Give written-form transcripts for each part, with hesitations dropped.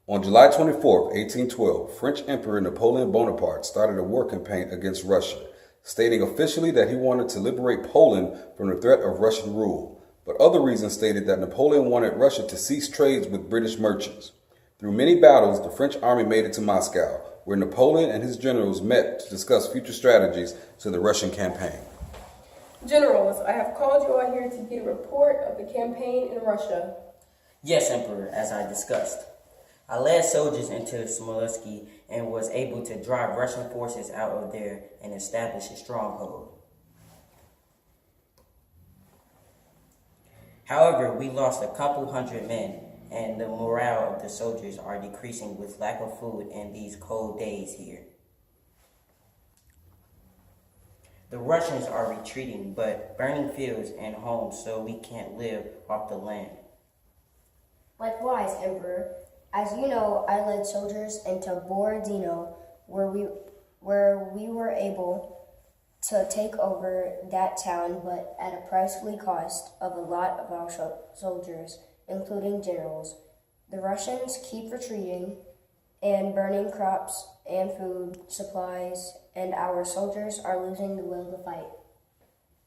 On July 24, 1812, French Emperor Napoleon Bonaparte started a war campaign against Russia, stating officially that he wanted to liberate Poland from the threat of Russian rule, but other reasons stated that Napoleon wanted Russia to cease trades with British merchants. Through many battles, the French army made it to Moscow, where Napoleon and his generals met to discuss future strategies to the Russian campaign. Generals, I have called you all here to get a report of the campaign in Russia. Yes, Emperor, as I discussed. I led soldiers into Smolensk and was able to drive Russian forces out of there and establish a stronghold. However, we lost a couple hundred men, and the morale of the soldiers are decreasing with lack of food in these cold days here. The Russians are retreating, but burning fields and homes so we can't live off the land. Likewise, Emperor. As you know, I led soldiers into Borodino, where we were able to take over that town, but at a pricely cost of a lot of our soldiers, including generals. The Russians keep retreating and burning crops and food supplies, and our soldiers are losing the will to fight.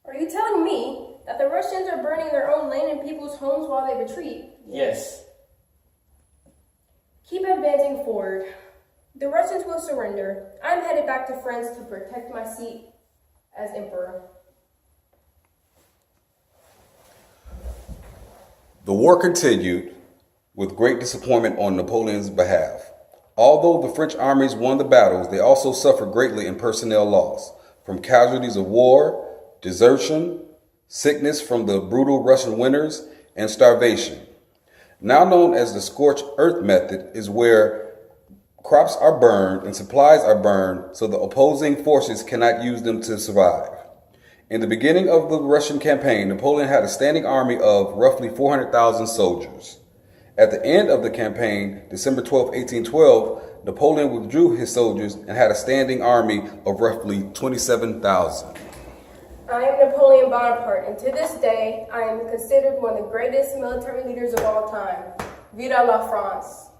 Are you telling me that the Russians are burning their own land and people's homes while they retreat? Yes. Keep advancing forward. The Russians will surrender. I'm headed back to France to protect my seat as emperor. The war continued with great disappointment on Napoleon's behalf. Although the French armies won the battles, they also suffered greatly in personnel loss, from casualties of war, desertion, sickness from the brutal Russian winters, and starvation. Now known as the scorched earth method, is where crops are burned and supplies are burned so the opposing forces cannot use them to survive. In the beginning of the Russian campaign, Napoleon had a standing army of roughly 400,000 soldiers. At the end of the campaign, December 12, 1812, Napoleon withdrew his soldiers and had a standing army of roughly 27,000. I am Napoleon Bonaparte, and to this day, I am considered one of the greatest military leaders of all time. Vive la France!